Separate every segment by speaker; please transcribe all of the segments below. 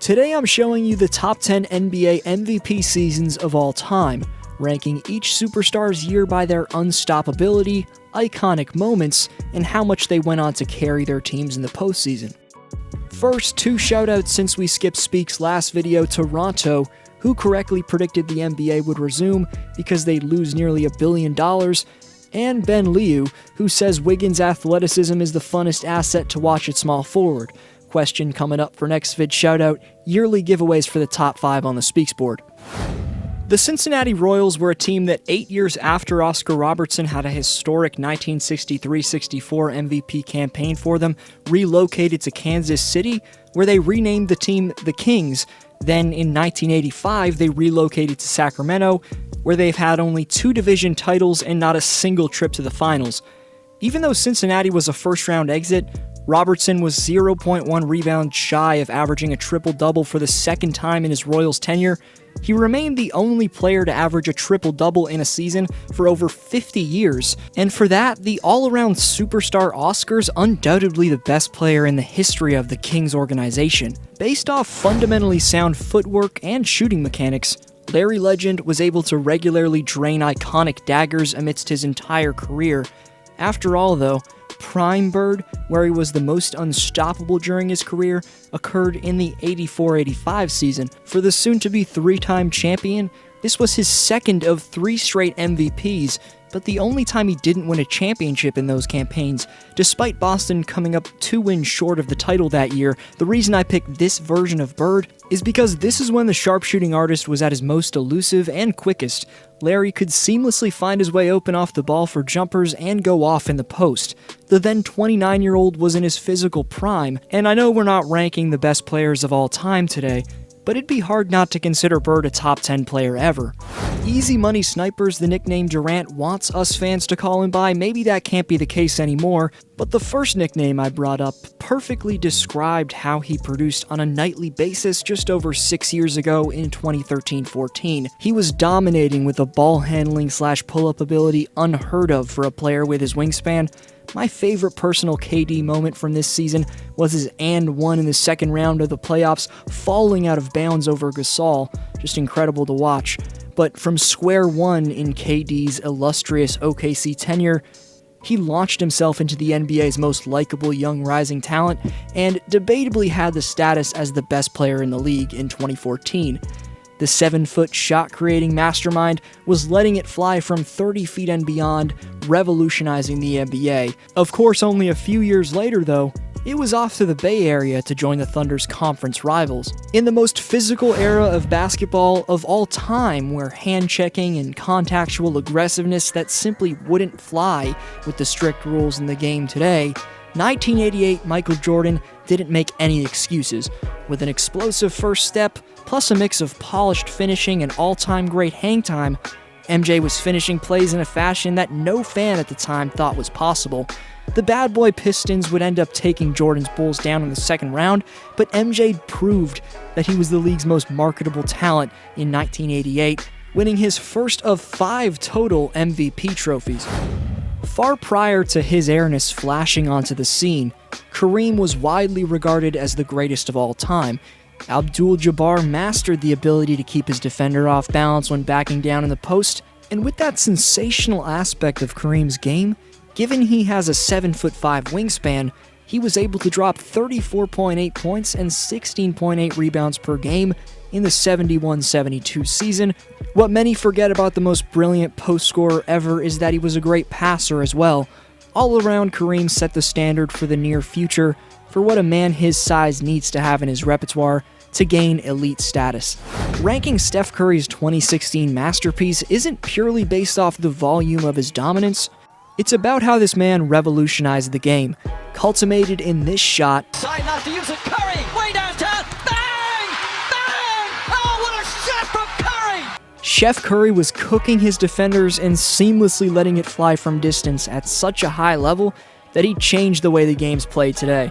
Speaker 1: Today I'm showing you the top 10 NBA MVP seasons of all time, ranking each superstar's year by their unstoppability, iconic moments, and how much they went on to carry their teams in the postseason. First, two shoutouts since we skipped Speak's last video: Toronto, who correctly predicted the NBA would resume because they'd lose nearly $1 billion, and Ben Liu, who says Wiggins' athleticism is the funnest asset to watch at small forward. Question coming up for next vid shoutout: yearly giveaways for the top 5 on the Speaks board. The Cincinnati Royals were a team that 8 years after Oscar Robertson had a historic 1963-64 MVP campaign for them, relocated to Kansas City, where they renamed the team the Kings. Then in 1985, they relocated to Sacramento, where they've had only 2 division titles and not a single trip to the finals. Even though Cincinnati was a first-round exit, Robertson was 0.1 rebounds shy of averaging a triple-double for the second time in his Royals tenure. He remained the only player to average a triple-double in a season for over 50 years, and for that, the all-around superstar Oscar's undoubtedly the best player in the history of the Kings organization. Based off fundamentally sound footwork and shooting mechanics, Larry Legend was able to regularly drain iconic daggers amidst his entire career. After all, though, Prime Bird, where he was the most unstoppable during his career, occurred in the 84-85 season. For the soon-to-be 3-time champion, this was his second of 3 straight MVPs, but the only time he didn't win a championship in those campaigns. Despite Boston coming up 2 wins short of the title that year, the reason I picked this version of Bird is because this is when the sharpshooting artist was at his most elusive and quickest. Larry could seamlessly find his way open off the ball for jumpers and go off in the post. The then 29-year-old was in his physical prime, and I know we're not ranking the best players of all time today, but it'd be hard not to consider Bird a top 10 player ever. Easy Money Snipers, the nickname Durant wants us fans to call him by, maybe that can't be the case anymore, but the first nickname I brought up perfectly described how he produced on a nightly basis just over 6 years ago in 2013-14. He was dominating with a ball handling / pull-up ability unheard of for a player with his wingspan. My favorite personal KD moment from this season was his and one in the second round of the playoffs, falling out of bounds over Gasol. Just incredible to watch. But from square one in KD's illustrious OKC tenure, he launched himself into the NBA's most likable young rising talent, and debatably had the status as the best player in the league in 2014. The 7-foot shot-creating mastermind was letting it fly from 30 feet and beyond, revolutionizing the NBA. Of course, only a few years later, though, it was off to the Bay Area to join the Thunder's conference rivals. In the most physical era of basketball of all time, where hand-checking and contactual aggressiveness that simply wouldn't fly with the strict rules in the game today, 1988 Michael Jordan didn't make any excuses. With an explosive first step, plus a mix of polished finishing and all-time great hang time, MJ was finishing plays in a fashion that no fan at the time thought was possible. The bad boy Pistons would end up taking Jordan's Bulls down in the second round, but MJ proved that he was the league's most marketable talent in 1988, winning his first of 5 total MVP trophies. Far prior to his airness flashing onto the scene, Kareem was widely regarded as the greatest of all time. Abdul-Jabbar mastered the ability to keep his defender off balance when backing down in the post, and with that sensational aspect of Kareem's game, given he has a 7'5" wingspan, he was able to drop 34.8 points and 16.8 rebounds per game in the 71-72 season. What many forget about the most brilliant post scorer ever is that he was a great passer as well. All around, Kareem set the standard for the near future for what a man his size needs to have in his repertoire to gain elite status. Ranking Steph Curry's 2016 masterpiece isn't purely based off the volume of his dominance. It's about how this man revolutionized the game, culminated in this shot.
Speaker 2: Side not to use it. Curry, way downtown. Bang! Bang! Oh, what a shot from Curry!
Speaker 1: Chef Curry was cooking his defenders and seamlessly letting it fly from distance at such a high level that he changed the way the game's played today.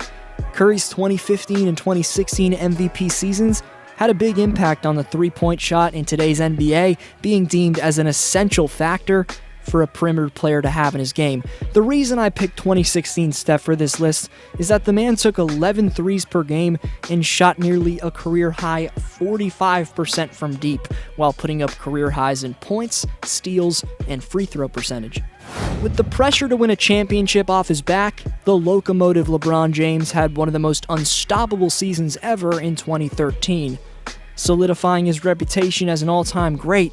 Speaker 1: Curry's 2015 and 2016 MVP seasons had a big impact on the three-point shot in today's NBA, being deemed as an essential factor for a perimeter player to have in his game. The reason I picked 2016 Steph for this list is that the man took 11 threes per game and shot nearly a career-high 45% from deep, while putting up career highs in points, steals, and free throw percentage. With the pressure to win a championship off his back, the locomotive LeBron James had one of the most unstoppable seasons ever in 2013. Solidifying his reputation as an all-time great,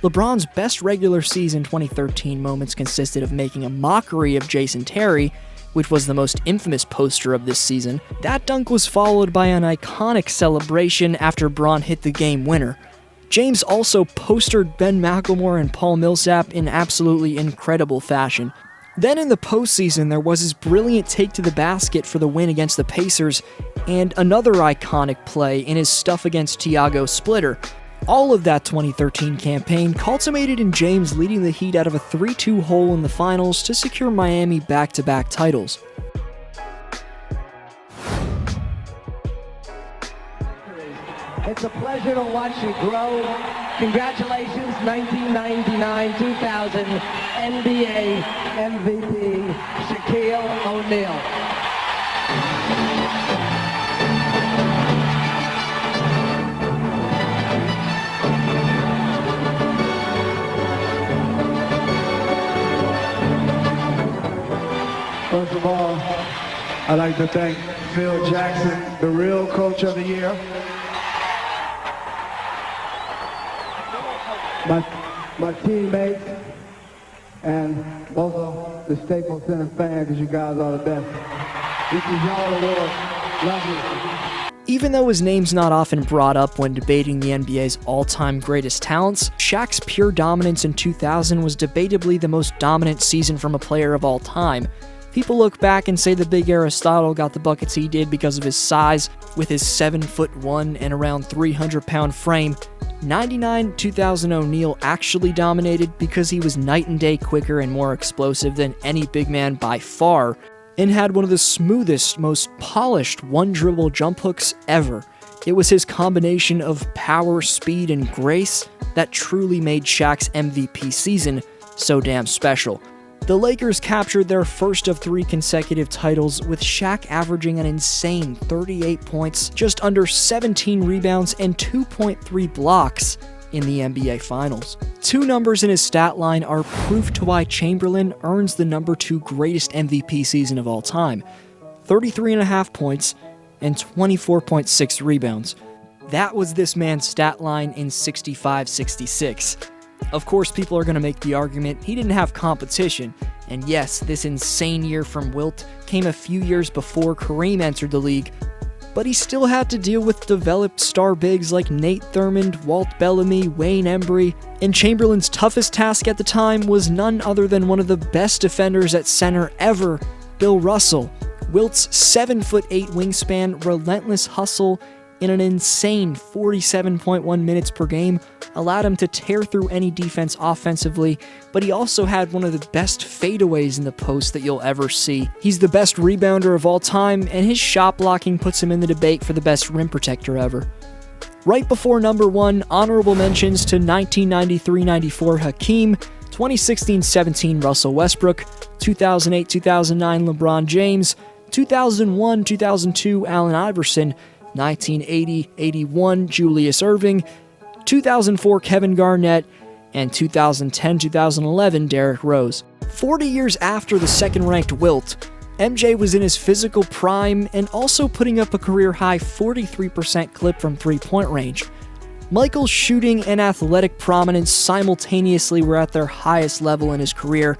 Speaker 1: LeBron's best regular season 2013 moments consisted of making a mockery of Jason Terry, which was the most infamous poster of this season. That dunk was followed by an iconic celebration after Bron hit the game winner. James also postered Ben McLemore and Paul Millsap in absolutely incredible fashion. Then in the postseason, there was his brilliant take to the basket for the win against the Pacers, and another iconic play in his stuff against Tiago Splitter. All of that 2013 campaign culminated in James leading the Heat out of a 3-2 hole in the finals to secure Miami back-to-back titles.
Speaker 3: It's a pleasure to watch you grow. Congratulations, 1999-2000 NBA MVP, Shaquille O'Neal.
Speaker 4: First of all, I'd like to thank Phil Jackson, the real coach of the year. My teammates, and also the Staples Center fans, because you guys are the best. This is y'all award. Love you.
Speaker 1: Even though his name's not often brought up when debating the NBA's all-time greatest talents, Shaq's pure dominance in 2000 was debatably the most dominant season from a player of all time. People look back and say the big Aristotle got the buckets he did because of his size, with his 7'1" and around 300-pound frame. 99-2000 O'Neal actually dominated because he was night and day quicker and more explosive than any big man by far, and had one of the smoothest, most polished one-dribble jump hooks ever. It was his combination of power, speed, and grace that truly made Shaq's MVP season so damn special. The Lakers captured their first of 3 consecutive titles, with Shaq averaging an insane 38 points, just under 17 rebounds, and 2.3 blocks in the NBA Finals. 2 numbers in his stat line are proof to why Chamberlain earns the number 2 greatest MVP season of all time: 33.5 points and 24.6 rebounds. That was this man's stat line in 65-66. Of course, people are going to make the argument he didn't have competition, and yes, this insane year from Wilt came a few years before Kareem entered the league, but he still had to deal with developed star bigs like Nate Thurmond, Walt Bellamy, Wayne Embry, and Chamberlain's toughest task at the time was none other than one of the best defenders at center ever, Bill Russell. Wilt's 7'8" wingspan, relentless hustle, in an insane 47.1 minutes per game allowed him to tear through any defense offensively, but he also had one of the best fadeaways in the post that you'll ever see. He's the best rebounder of all time, and his shot blocking puts him in the debate for the best rim protector ever. Right before number 1, honorable mentions to 1993-94 Hakeem, 2016-17 Russell Westbrook, 2008-2009 LeBron James, 2001-2002 Allen Iverson, 1980-81 Julius Erving, 2004 Kevin Garnett, and 2010-2011 Derrick Rose. 40 years after the second-ranked Wilt, MJ was in his physical prime and also putting up a career-high 43% clip from three-point range. Michael's shooting and athletic prominence simultaneously were at their highest level in his career.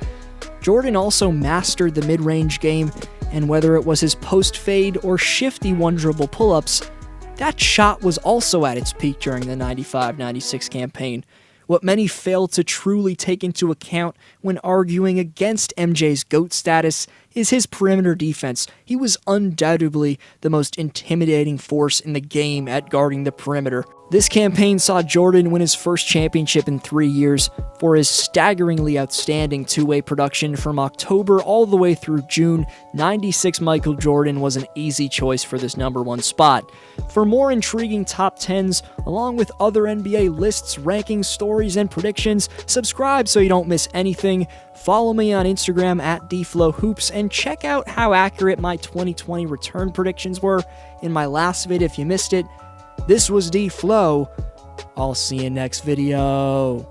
Speaker 1: Jordan also mastered the mid-range game, and whether it was his post-fade or shifty one-dribble pull-ups, that shot was also at its peak during the 95-96 campaign. What many fail to truly take into account when arguing against MJ's GOAT status is his perimeter defense. He was undoubtedly the most intimidating force in the game at guarding the perimeter. This campaign saw Jordan win his first championship in 3 years for his staggeringly outstanding two-way production from October all the way through June. 96 Michael Jordan was an easy choice for this number 1 spot. For more intriguing top 10s, along with other NBA lists, rankings, stories, and predictions, subscribe so you don't miss anything. Follow me on Instagram at DFlowHoops and check out how accurate my 2020 return predictions were in my last vid if you missed it. This was D-Flow. I'll see you next video.